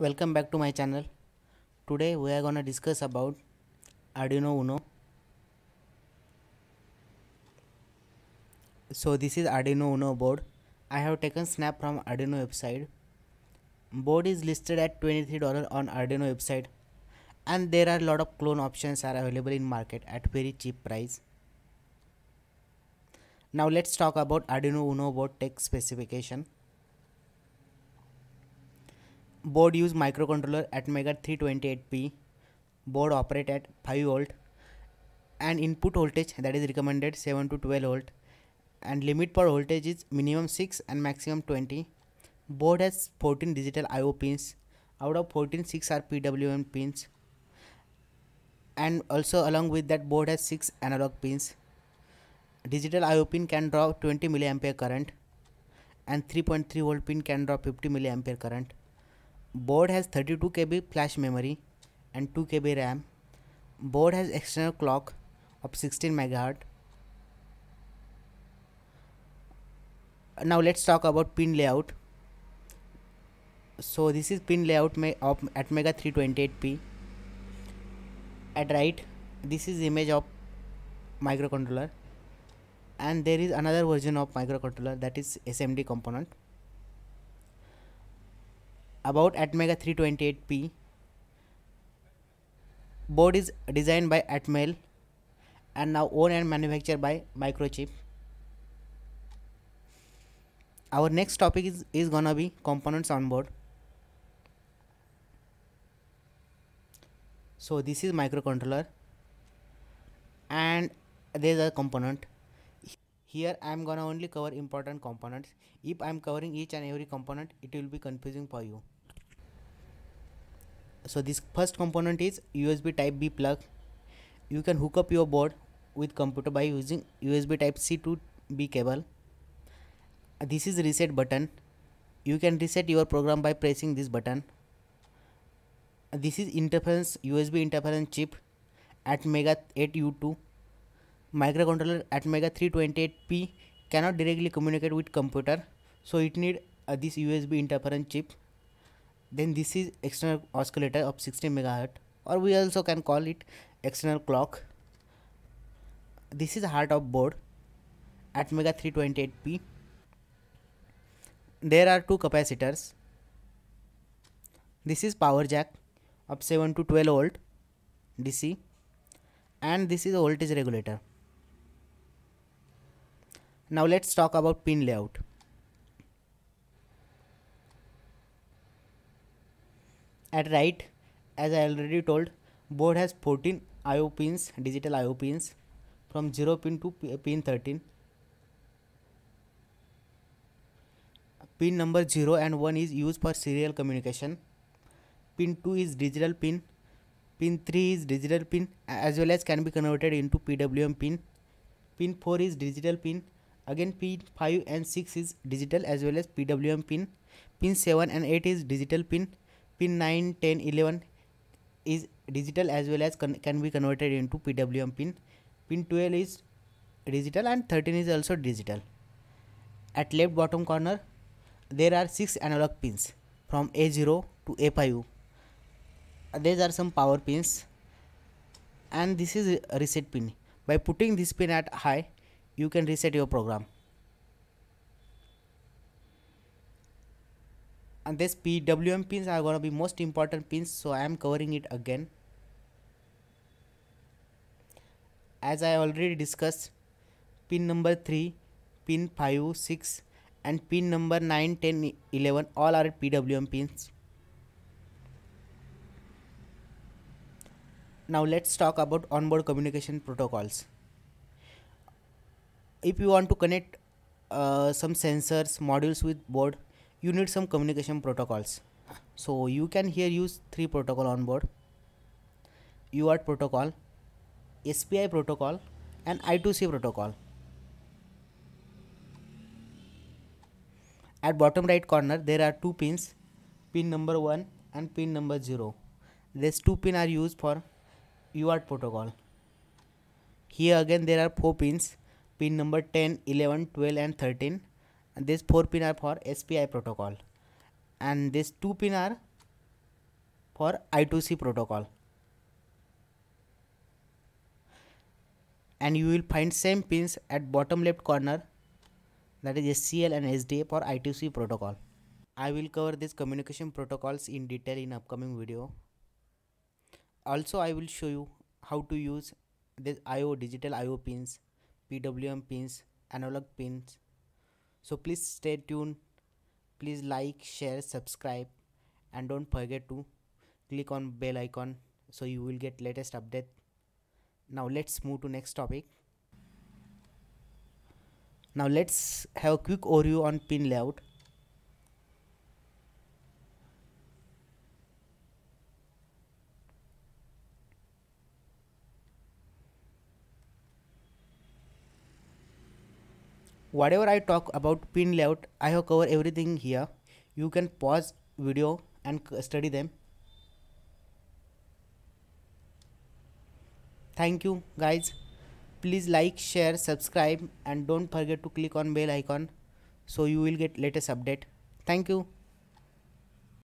Welcome back to my channel. Today we are gonna discuss about Arduino Uno. So this is Arduino Uno board. I have taken snap from Arduino website. Board is listed at $23 on Arduino website, and there are a lot of clone options are available in market at very cheap price. Now let's talk about Arduino Uno board tech specification. Board use microcontroller Atmega 328P. Board operate at 5 volt and input voltage that is recommended 7 to 12 volt, and limit per voltage is minimum 6 and maximum 20. Board has 14 digital IO pins. Out of 14, 6 are PWM pins, and also along with that board has 6 analog pins. Digital IO pin can draw 20 mA current, and 3.3 volt pin can draw 50 mA current. Board has 32 KB flash memory and 2 KB RAM. Board has external clock of 16 MHz. Now let's talk about pin layout. So this is pin layout of Atmega 328P. At right, this is image of microcontroller, and there is another version of microcontroller, that is SMD component. About Atmega 328P, board is designed by Atmel and now owned and manufactured by Microchip. Our next topic is gonna be components on board. So this is microcontroller, and there is a component. Here I am gonna only cover important components. If I am covering each and every component, it will be confusing for you. So this first component is USB type B plug. You can hook up your board with computer by using USB type C to B cable. This is reset button. You can reset your program by pressing this button. This is interference USB interference chip Atmega 8U2. Microcontroller Atmega 328P cannot directly communicate with computer, so it need this USB interference chip. Then this is external oscillator of 16 MHz, or we also can call it external clock. This is heart of board Atmega 328P. There are two capacitors. This is power jack of 7 to 12 volt DC, and this is a voltage regulator. Now let's talk about pin layout. At right, as I already told, board has 14 IO pins, digital IO pins, from 0 pin to pin 13. Pin number 0 and 1 is used for serial communication. Pin 2 is digital pin. Pin 3 is digital pin as well as can be converted into PWM pin. Pin 4 is digital pin. Again pin 5 and 6 is digital as well as PWM pin. Pin 7 and 8 is digital pin. Pin 9, 10, 11 is digital as well as can be converted into PWM pin. Pin 12 is digital and 13 is also digital. At left bottom corner, there are 6 analog pins from A0 to A5. These are some power pins, and this is a reset pin. By putting this pin at high, you can reset your program. And these PWM pins are going to be most important pins, so I am covering it again. As I already discussed, pin number 3, pin 5, 6 and pin number 9, 10, 11 all are PWM pins. Now let's talk about onboard communication protocols. If you want to connect some sensors modules with board, you need some communication protocols. So you can here use 3 protocol on board: UART protocol, SPI protocol and I2C protocol. At bottom right corner there are 2 pins, pin number 1 and pin number 0. These 2 pins are used for UART protocol. Here again there are 4 pins, pin number 10, 11, 12 and 13, and these 4 pins are for SPI protocol, and these 2 pins are for I2C protocol, and you will find same pins at bottom left corner, that is SCL and SDA for I2C protocol. I will cover these communication protocols in detail in upcoming video. Also, I will show you how to use this digital IO pins, PWM pins, analog pins. So please stay tuned. Please like, share, subscribe, and don't forget to click on bell icon so you will get latest update. Now let's move to next topic. Now let's have a quick overview on pin layout. Whatever I talk about pin layout, I have covered everything here. You can pause video and study them. Thank you guys. Please like, share, subscribe, and don't forget to click on bell icon so you will get latest update. Thank you.